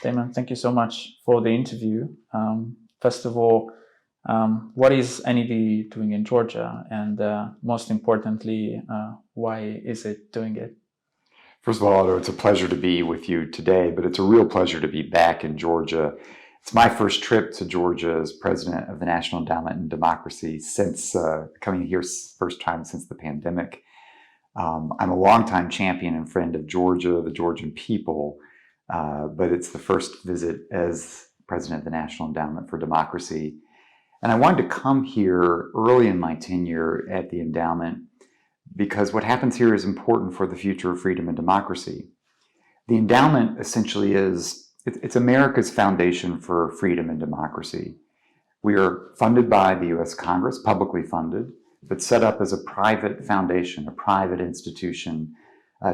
Damon, thank you so much for the interview. First of all, what is NED doing in Georgia? And most importantly, why is it doing it? First of all, Otto, it's a pleasure to be with you today, but it's a real pleasure to be back in Georgia. It's my first trip to Georgia as president of the National Endowment in Democracy since coming here first time since the pandemic. I'm a longtime champion and friend of Georgia, the Georgian people, but it's the first visit as president of the National Endowment for Democracy. And I wanted to come here early in my tenure at the endowment because what happens here is important for the future of freedom and democracy. The endowment essentially it's America's foundation for freedom and democracy. We are funded by the US Congress, publicly funded, but set up as a private foundation, a private institution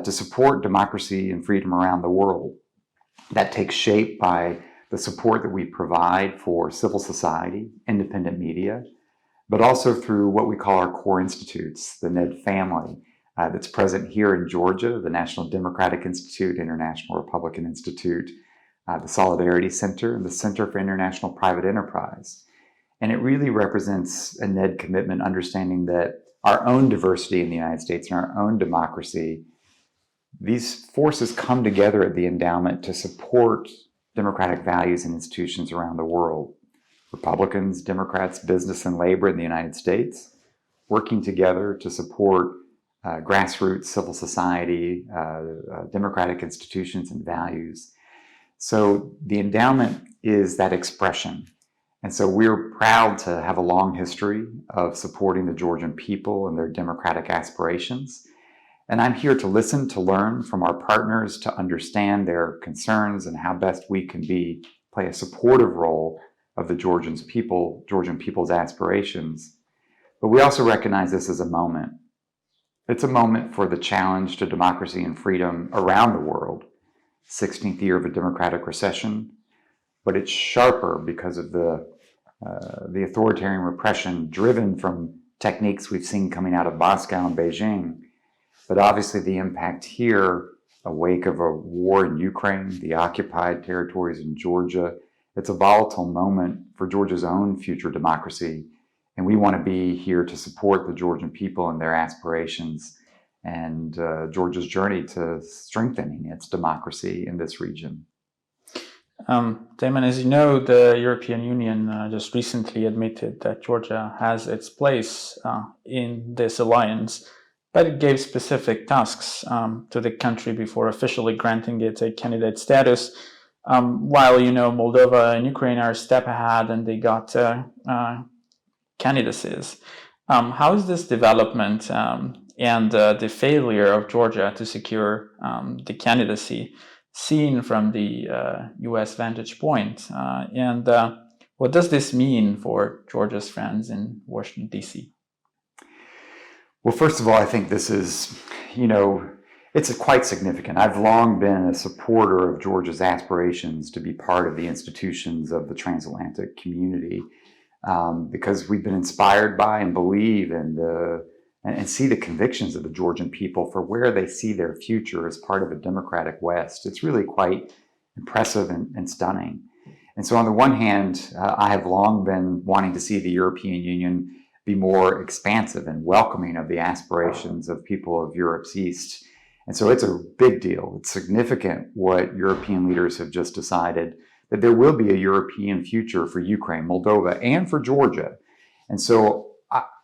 to support democracy and freedom around the world. That takes shape by the support that we provide for civil society, independent media, but also through what we call our core institutes, the NED family that's present here in Georgia, the National Democratic Institute, International Republican Institute, the Solidarity Center, and the Center for International Private Enterprise. And it really represents a NED commitment, understanding that our own diversity in the United States and our own democracy, these forces come together at the endowment to support democratic values and institutions around the world. Republicans, Democrats, business and labor in the United States, working together to support grassroots civil society, democratic institutions and values. So the endowment is that expression. And so we're proud to have a long history of supporting the Georgian people and their democratic aspirations. And I'm here to listen, to learn from our partners, to understand their concerns and how best we can play a supportive role of the Georgian people's aspirations. But we also recognize this as a moment. It's a moment for the challenge to democracy and freedom around the world. 16th year of a democratic recession, but it's sharper because of the authoritarian repression driven from techniques we've seen coming out of Moscow and Beijing. But obviously the impact here, a wake of a war in Ukraine, the occupied territories in Georgia, it's a volatile moment for Georgia's own future democracy. And we want to be here to support the Georgian people and their aspirations and Georgia's journey to strengthening its democracy in this region. Damon, as you know, the European Union just recently admitted that Georgia has its place in this alliance, but it gave specific tasks to the country before officially granting it a candidate status. While, Moldova and Ukraine are a step ahead and they got candidacies. How is this development and the failure of Georgia to secure the candidacy seen from the US vantage point? And what does this mean for Georgia's friends in Washington, D.C.? Well, first of all, I think this is, it's quite significant. I've long been a supporter of Georgia's aspirations to be part of the institutions of the transatlantic community because we've been inspired by and believe and see the convictions of the Georgian people for where they see their future as part of a democratic West. It's really quite impressive and stunning. And so on the one hand, I have long been wanting to see the European Union be more expansive and welcoming of the aspirations of people of Europe's East. And so it's a big deal. It's significant what European leaders have just decided, that there will be a European future for Ukraine, Moldova, and for Georgia. And so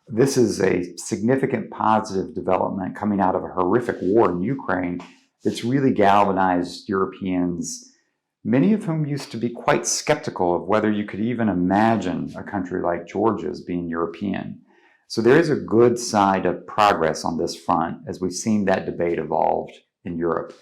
this is a significant positive development coming out of a horrific war in Ukraine that's really galvanized Europeans, many of whom used to be quite skeptical of whether you could even imagine a country like Georgia as being European. So there is a good side of progress on this front as we've seen that debate evolved in Europe.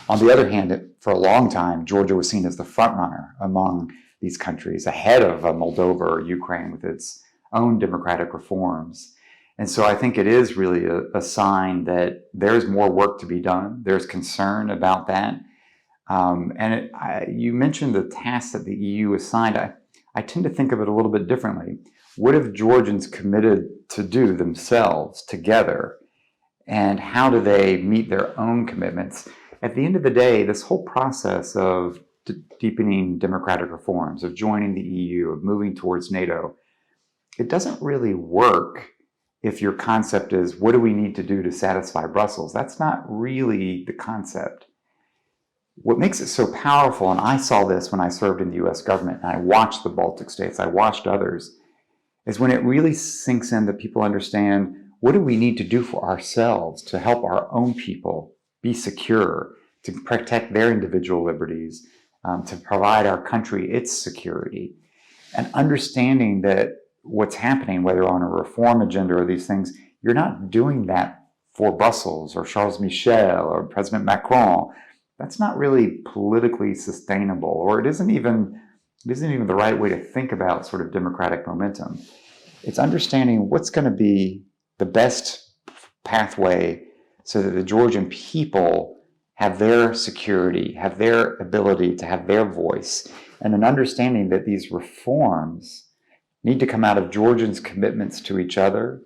On the other hand, for a long time, Georgia was seen as the front runner among these countries, ahead of Moldova or Ukraine with its own democratic reforms. And so I think it is really a sign that there's more work to be done. There's concern about that. You mentioned the task that the EU assigned. I tend to think of it a little bit differently. What have Georgians committed to do themselves together? And how do they meet their own commitments? At the end of the day, this whole process of deepening democratic reforms, of joining the EU, of moving towards NATO, it doesn't really work if your concept is, what do we need to do to satisfy Brussels? That's not really the concept. What makes it so powerful, and I saw this when I served in the US government, and I watched the Baltic states, I watched others, is when it really sinks in that people understand, what do we need to do for ourselves to help our own people be secure, to protect their individual liberties, to provide our country its security, and understanding that what's happening, whether on a reform agenda or these things, you're not doing that for Brussels or Charles Michel or President Macron. That's not really politically sustainable, or it isn't even the right way to think about sort of democratic momentum. It's understanding what's going to be the best pathway so that the Georgian people have their security, have their ability to have their voice, and an understanding that these reforms need to come out of Georgians' commitments to each other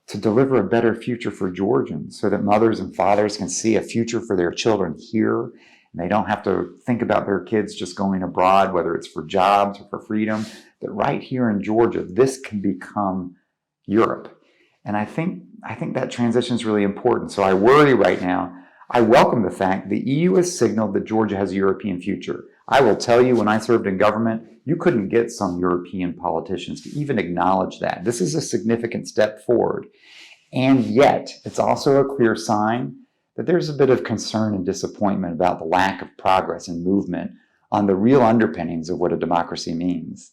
to deliver a better future for Georgians, so that mothers and fathers can see a future for their children here, and they don't have to think about their kids just going abroad, whether it's for jobs or for freedom, that right here in Georgia, this can become Europe. And I think that transition is really important. So I worry right now. I welcome the fact the EU has signaled that Georgia has a European future. I will tell you, when I served in government, you couldn't get some European politicians to even acknowledge that. This is a significant step forward. And yet, it's also a clear sign that there's a bit of concern and disappointment about the lack of progress and movement on the real underpinnings of what a democracy means.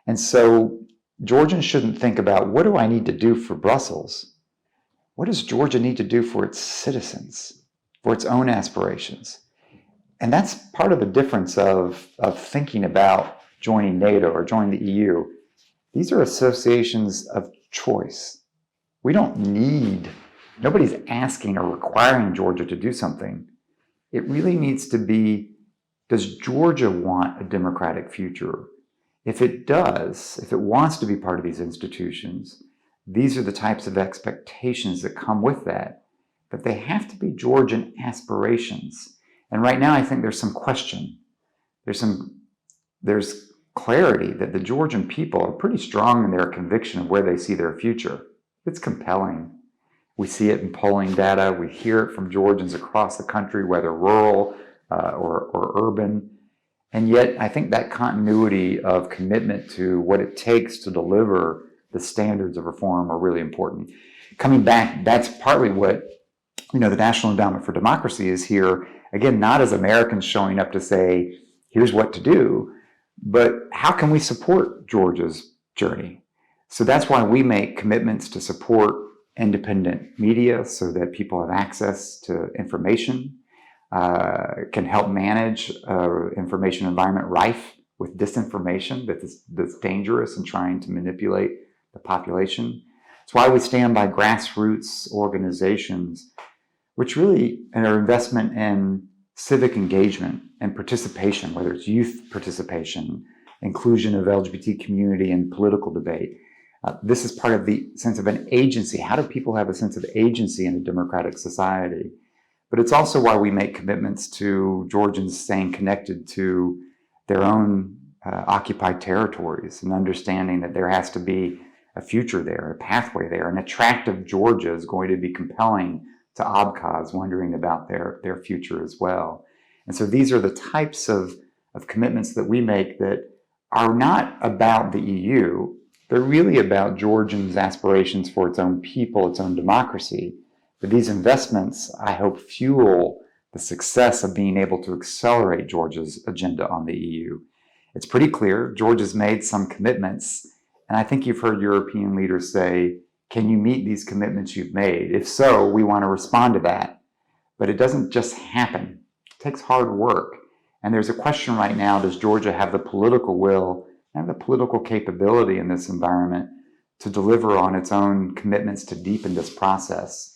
And so Georgians shouldn't think about, what do I need to do for Brussels? What does Georgia need to do for its citizens, for its own aspirations? And that's part of the difference of thinking about joining NATO or joining the EU. These are associations of choice. We don't need, nobody's asking or requiring Georgia to do something. It really needs to be, does Georgia want a democratic future? If it does, if it wants to be part of these institutions, these are the types of expectations that come with that. But they have to be Georgian aspirations. And right now, I think there's some question. There's clarity that the Georgian people are pretty strong in their conviction of where they see their future. It's compelling. We see it in polling data. We hear it from Georgians across the country, whether rural or urban. And yet, I think that continuity of commitment to what it takes to deliver the standards of reform are really important. Coming back, that's partly what, the National Endowment for Democracy is here, again, not as Americans showing up to say, here's what to do, but how can we support Georgia's journey? So that's why we make commitments to support independent media so that people have access to information, can help manage information environment rife with disinformation that's dangerous and trying to manipulate the population. That's why we stand by grassroots organizations, which really are investment in civic engagement and participation, whether it's youth participation, inclusion of LGBT community in political debate. This is part of the sense of an agency. How do people have a sense of agency in a democratic society? But it's also why we make commitments to Georgians staying connected to their own occupied territories and understanding that there has to be a future there, a pathway there. An attractive Georgia is going to be compelling to Abkhaz wondering about their future as well. And so these are the types of commitments that we make that are not about the EU. They're really about Georgians' aspirations for its own people, its own democracy. But these investments, I hope, fuel the success of being able to accelerate Georgia's agenda on the EU. It's pretty clear Georgia's made some commitments, and I think you've heard European leaders say, can you meet these commitments you've made? If so, we want to respond to that. But it doesn't just happen. It takes hard work. And there's a question right now, does Georgia have the political will and the political capability in this environment to deliver on its own commitments to deepen this process?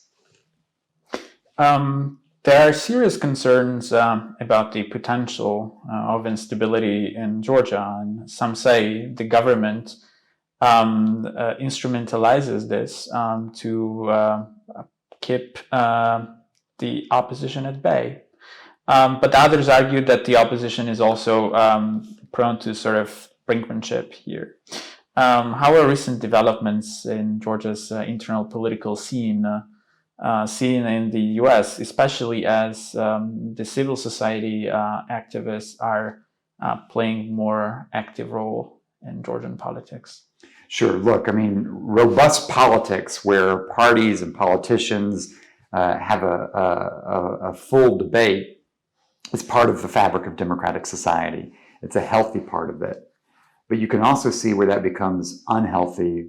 There are serious concerns about the potential of instability in Georgia, and some say the government instrumentalizes this to keep the opposition at bay. But others argued that the opposition is also prone to sort of brinkmanship here. How are recent developments in Georgia's internal political scene seen in the US, especially as the civil society activists are playing more active role in Georgian politics? Sure. Look, I mean, robust politics where parties and politicians have a full debate is part of the fabric of democratic society. It's a healthy part of it. But you can also see where that becomes unhealthy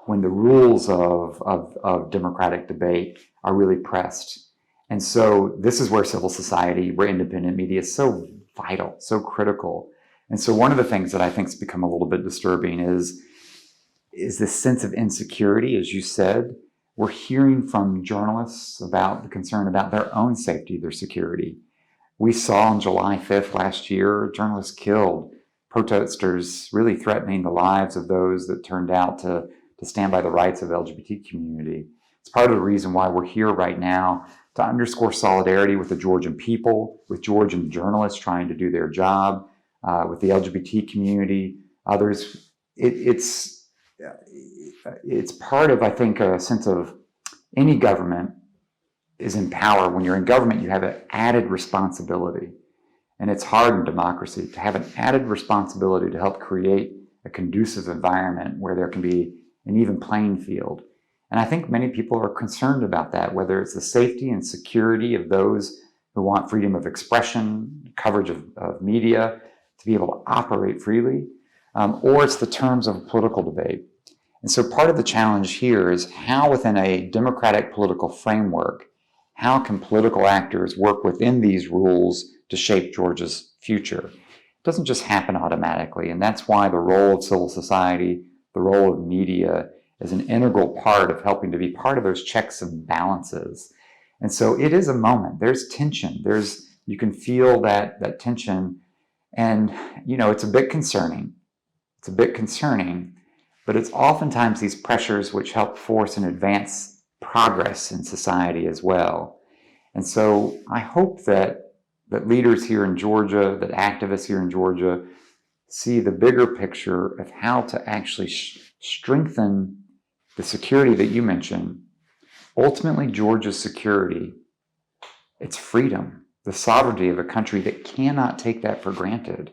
when the rules of democratic debate are really pressed. And so this is where civil society, where independent media is so vital, so critical. And so one of the things that I think has become a little bit disturbing is this sense of insecurity, as you said. We're hearing from journalists about the concern about their own safety, their security. We saw on July 5th last year, journalists killed, protesters really threatening the lives of those that turned out to stand by the rights of the LGBT community. It's part of the reason why we're here right now, to underscore solidarity with the Georgian people, with Georgian journalists trying to do their job, with the LGBT community, others. It's part of, I think, a sense of any government is in power. When you're in government, you have an added responsibility. And it's hard in democracy to have an added responsibility to help create a conducive environment where there can be an even playing field. And I think many people are concerned about that, whether it's the safety and security of those who want freedom of expression, coverage of media, to be able to operate freely, or it's the terms of political debate. And so part of the challenge here is how within a democratic political framework, how can political actors work within these rules to shape Georgia's future? It doesn't just happen automatically, and that's why the role of civil society, the role of media, is an integral part of helping to be part of those checks and balances. And so it is a moment. There's tension. You can feel that tension, and it's a bit concerning. It's a bit concerning, but it's oftentimes these pressures which help force and advance progress in society as well. And so I hope that leaders here in Georgia, that activists here in Georgia, see the bigger picture of how to actually strengthen the security that you mentioned. Ultimately, Georgia's security, its freedom, the sovereignty of a country that cannot take that for granted.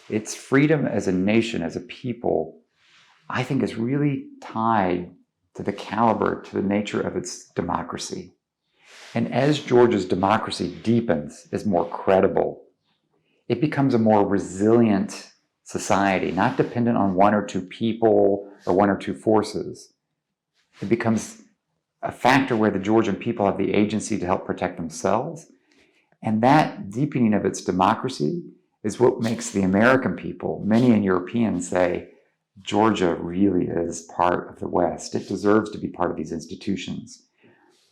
Its freedom as a nation, as a people, I think is really tied to the caliber, to the nature of its democracy. And as Georgia's democracy deepens, is more credible, it becomes a more resilient society, not dependent on one or two people or one or two forces. It becomes a factor where the Georgian people have the agency to help protect themselves. And that deepening of its democracy is what makes the American people, many in Europeans, say, Georgia really is part of the West. It deserves to be part of these institutions.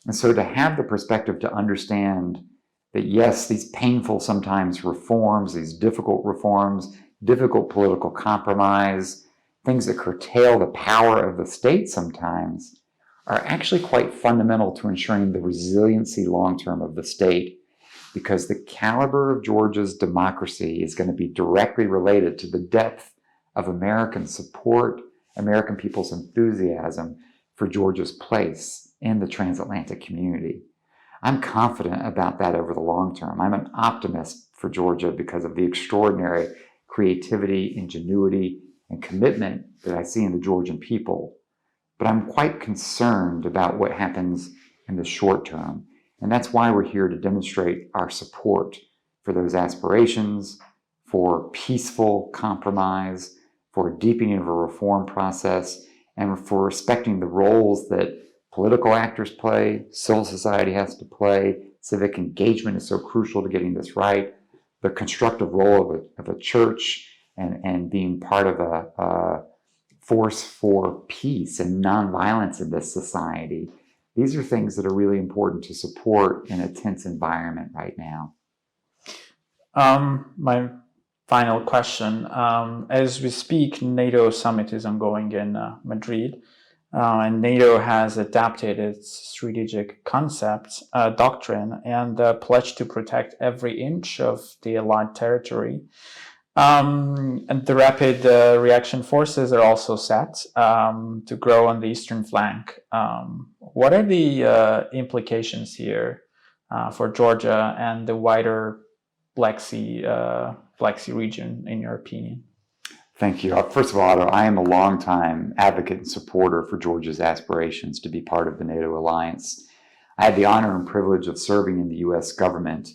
And so to have the perspective to understand that, yes, these painful sometimes reforms, these difficult reforms, difficult political compromise, things that curtail the power of the state sometimes, are actually quite fundamental to ensuring the resiliency long-term of the state, because the caliber of Georgia's democracy is going to be directly related to the depth of American support, American people's enthusiasm for Georgia's place in the transatlantic community. I'm confident about that over the long term. I'm an optimist for Georgia because of the extraordinary creativity, ingenuity, and commitment that I see in the Georgian people. But I'm quite concerned about what happens in the short term. And that's why we're here to demonstrate our support for those aspirations, for peaceful compromise, for deepening of a reform process, and for respecting the roles that political actors play, civil society has to play, civic engagement is so crucial to getting this right, the constructive role of a church, and being part of a force for peace and nonviolence in this society. These are things that are really important to support in a tense environment right now. My final question. As we speak, NATO summit is ongoing in Madrid. and NATO has adapted its strategic concept, doctrine, and pledged to protect every inch of the allied territory. And the rapid reaction forces are also set to grow on the eastern flank. What are the implications here for Georgia and the wider Black Sea region, in your opinion? Thank you. First of all, Otto, I am a longtime advocate and supporter for Georgia's aspirations to be part of the NATO alliance. I had the honor and privilege of serving in the U.S. government,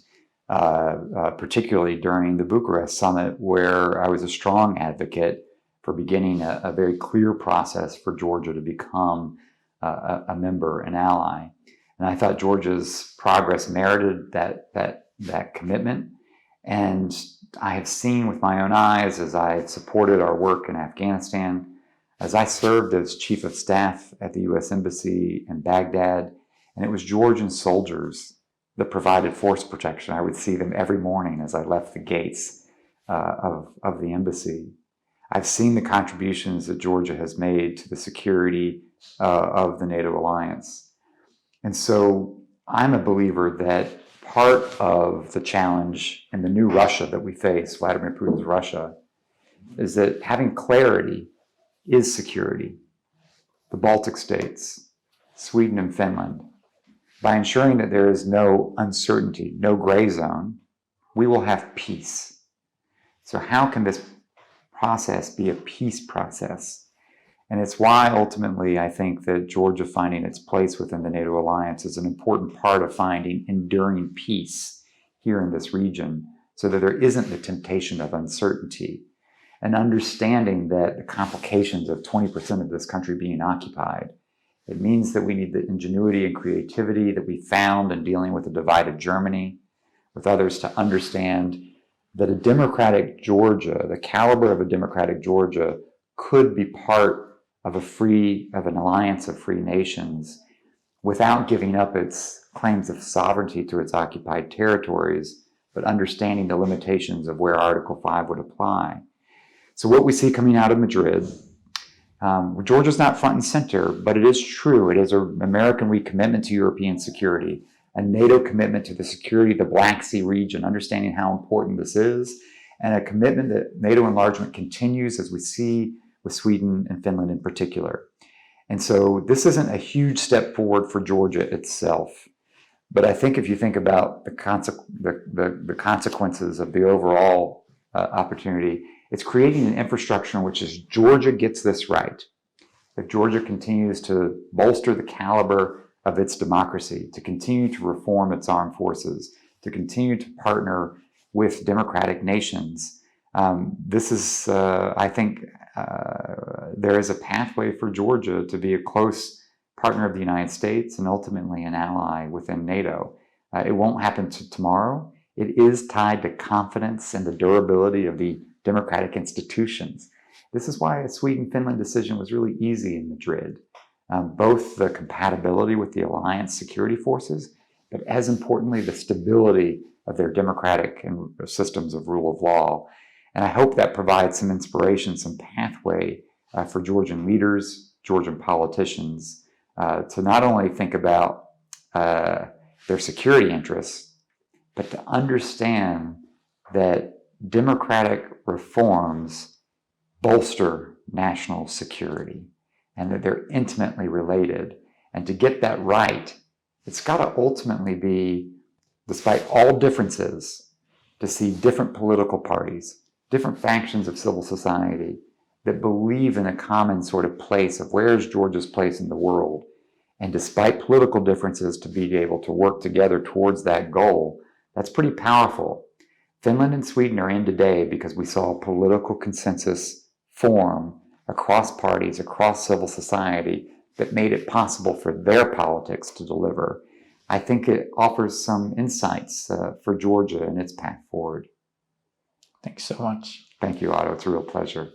particularly during the Bucharest summit, where I was a strong advocate for beginning a very clear process for Georgia to become a member, an ally. And I thought Georgia's progress merited that commitment. And I have seen with my own eyes, as I have supported our work in Afghanistan, as I served as chief of staff at the U.S. Embassy in Baghdad, and it was Georgian soldiers that provided force protection. I would see them every morning as I left the gates of the embassy. I've seen the contributions that Georgia has made to the security of the NATO alliance. And so I'm a believer that part of the challenge in the new Russia that we face, Vladimir Putin's Russia, is that having clarity is security. The Baltic states, Sweden and Finland, by ensuring that there is no uncertainty, no gray zone, we will have peace. So how can this process be a peace process? And it's why ultimately I think that Georgia finding its place within the NATO alliance is an important part of finding enduring peace here in this region, so that there isn't the temptation of uncertainty, and understanding that the complications of 20% of this country being occupied, it means that we need the ingenuity and creativity that we found in dealing with a divided Germany, with others, to understand that a democratic Georgia, the caliber of a democratic Georgia, could be part of an alliance of free nations without giving up its claims of sovereignty to its occupied territories, but understanding the limitations of where Article 5 would apply. So what we see coming out of Madrid, Georgia's not front and center, but it is true. It is an American recommitment to European security, a NATO commitment to the security of the Black Sea region, understanding how important this is, and a commitment that NATO enlargement continues, as we see with Sweden and Finland in particular. And so this isn't a huge step forward for Georgia itself. But I think if you think about the consequences of the overall opportunity, it's creating an infrastructure in which, as Georgia gets this right, if Georgia continues to bolster the caliber of its democracy, to continue to reform its armed forces, to continue to partner with democratic nations, this is, I think, there is a pathway for Georgia to be a close partner of the United States and ultimately an ally within NATO. It won't happen tomorrow. It is tied to confidence and the durability of the democratic institutions. This is why a Sweden-Finland decision was really easy in Madrid. Both the compatibility with the alliance security forces, but as importantly, the stability of their democratic and systems of rule of law. And I hope that provides some inspiration, some pathway for Georgian leaders, Georgian politicians, to not only think about their security interests, but to understand that democratic reforms bolster national security and that they're intimately related. And to get that right, it's got to ultimately be, despite all differences, to see different political parties, different factions of civil society that believe in a common sort of place of where is Georgia's place in the world. And despite political differences, to be able to work together towards that goal, that's pretty powerful. Finland and Sweden are in today because we saw a political consensus form across parties, across civil society, that made it possible for their politics to deliver. I think it offers some insights for Georgia and its path forward. Thanks so much. Thank you, Otto. It's a real pleasure.